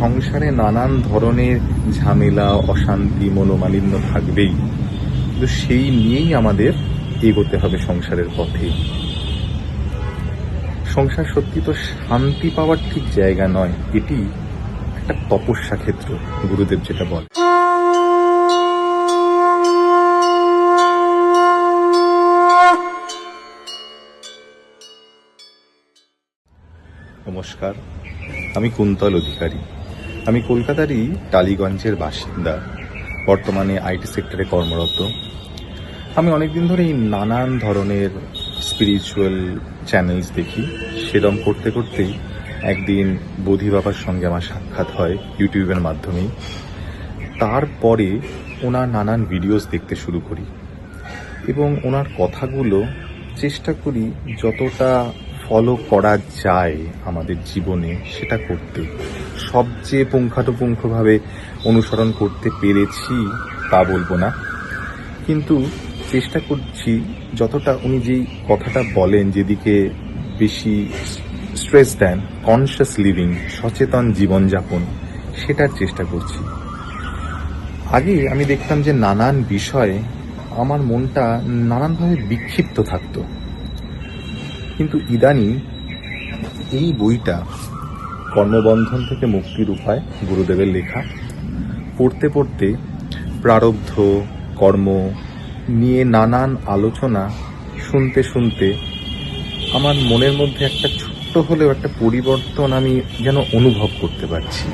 সংসারে নানান ধরনের ঝামেলা, অশান্তি, মনোমালিন্য থাকবেই, কিন্তু সেই নিয়েই আমাদের এগোতে হবে সংসারের পথে। সংসার সত্যি তো শান্তি পাওয়ার ঠিক জায়গা নয়, এটি একটা তপস্যা ক্ষেত্র, গুরুদেব যেটা বলে। নমস্কার, আমি কুন্তল অধিকারী। আমি কলকাতারই টালিগঞ্জের বাসিন্দা, বর্তমানে আইটি সেক্টরে কর্মরত। আমি অনেকদিন ধরেই নানান ধরনের স্পিরিচুয়াল চ্যানেলস দেখি। সেরকম করতে করতেই একদিন বোধি বাবার সঙ্গে আমার সাক্ষাৎ হয় ইউটিউবের মাধ্যমেই। তারপরে ওনার নানান ভিডিওস দেখতে শুরু করি এবং ওনার কথাগুলো চেষ্টা করি যতটা ফলো করা যায় আমাদের জীবনে সেটা করতে। সবচেয়ে পুঙ্খানুপুঙ্খভাবে অনুসরণ করতে পেরেছি তা বলবো না, কিন্তু চেষ্টা করছি যতটা উনি যেই কথাটা বলেন, যেদিকে বেশি স্ট্রেস দেন, কনসিয়াস লিভিং, সচেতন জীবনযাপন, সেটার চেষ্টা করছি। আগে আমি দেখতাম যে নানান বিষয়ে আমার মনটা নানানভাবে বিক্ষিপ্ত থাকতো, কিন্তু ইদানিং এই বইটা কর্মবন্ধন থেকে মুক্তির উপায়, গুরুদেবের লেখা, পড়তে পড়তে প্রারব্ধ, কর্ম নিয়ে নানান আলোচনা শুনতে শুনতে আমার মনের মধ্যে একটা ছোট্ট হলেও একটা পরিবর্তন আমি যেন অনুভব করতে পারছি।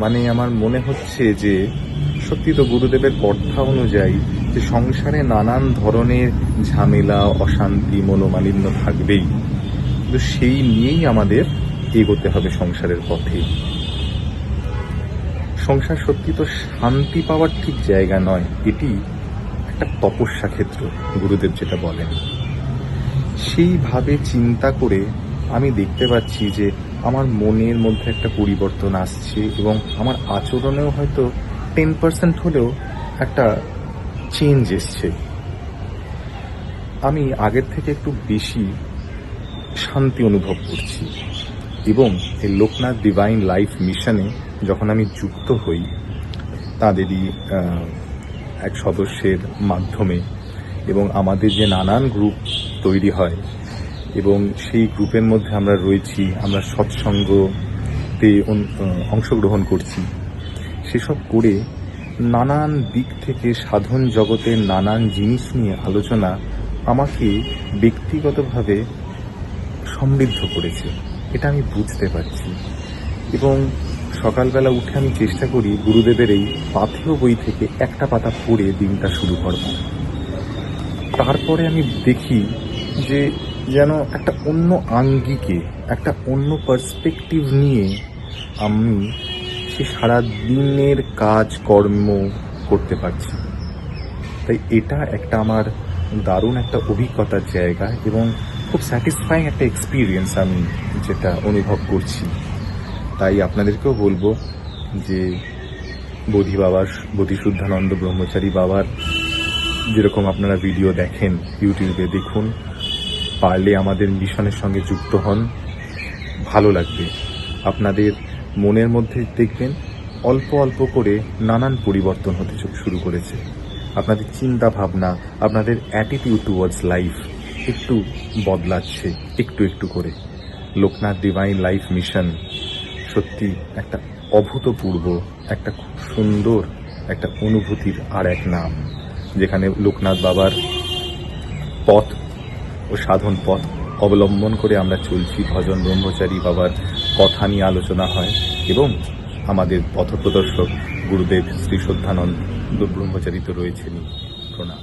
মানে আমার মনে হচ্ছে যে সত্যি তো গুরুদেবের কথা অনুযায়ী যে সংসারে নানান ধরনের ঝামেলা, অশান্তি, মনোমালিন্য থাকবেই, কিন্তু সেই নিয়েই আমাদের এগোতে হবে সংসারের পথে। সংসার সত্যি তো শান্তি পাওয়ার ঠিক জায়গা নয়, এটি একটা তপস্যা ক্ষেত্র, গুরুদেব যেটা বলেন। সেইভাবে চিন্তা করে আমি দেখতে পাচ্ছি যে আমার মনের মধ্যে একটা পরিবর্তন আসছে এবং আমার আচরণেও হয়তো 10% হলেও একটা চেঞ্জ এসছে। আমি আগের থেকে একটু বেশি শান্তি অনুভব করছি এবং এই লোকনাথ ডিভাইন লাইফ মিশনে যখন আমি যুক্ত হই তাদেরই এক সদস্যের মাধ্যমে, এবং আমাদের যে নানান গ্রুপ তৈরি হয় এবং সেই গ্রুপের মধ্যে আমরা রয়েছি, আমরা সৎসঙ্গতে অংশগ্রহণ করছি, সেসব করে নানান দিক থেকে সাধন জগতের নানান জিনিস নিয়ে আলোচনা আমাকে ব্যক্তিগতভাবে সমৃদ্ধ করেছে, এটা আমি বুঝতে পারছি। এবং সকালবেলা উঠে আমি চেষ্টা করি গুরুদেবের এই পাথেয় বই থেকে একটা পাতা পড়ে দিনটা শুরু করব। তারপরে আমি দেখি যে যেন একটা অন্য আঙ্গিকে, একটা অন্য পার্সপেক্টিভ নিয়ে আমি সে সারা দিনের কাজ কর্ম করতে পারছি। তাই এটা একটা আমার দারুণ একটা অভিজ্ঞতার জায়গা এবং খুব স্যাটিসফাইং একটা এক্সপিরিয়েন্স আমি যেটা অনুভব করছি। তাই আপনাদেরকেও বলবো যে বোধিশুদ্ধানন্দ ব্রহ্মচারী বাবার যেরকম আপনারা ভিডিও দেখেন ইউটিউবে, দেখুন, পারলে আমাদের মিশনের সঙ্গে যুক্ত হন, ভালো লাগবে। আপনাদের মনের মধ্যে দেখবেন অল্প অল্প করে নানান পরিবর্তন হতে শুরু করেছে। আপনাদের চিন্তা ভাবনা, আপনাদের অ্যাটিটিউড টুয়ার্ডস লাইফ একটু বদলাচ্ছে একটু একটু করে। লোকনাথ ডিভাইন লাইফ মিশন সত্যি একটা অভূতপূর্ব, একটা খুব সুন্দর একটা অনুভূতির আর এক নাম, যেখানে লোকনাথ বাবার পথ ও সাধন পথ অবলম্বন করে আমরা চলছি। ভজন ব্রহ্মচারী বাবার কথা নিয়ে আলোচনা হয় এবং আমাদের পথপ্রদর্শক গুরুদেব শ্রী শ্রদ্ধানন্দ ব্রহ্মচারী তো রয়েছেনই। প্রণাম।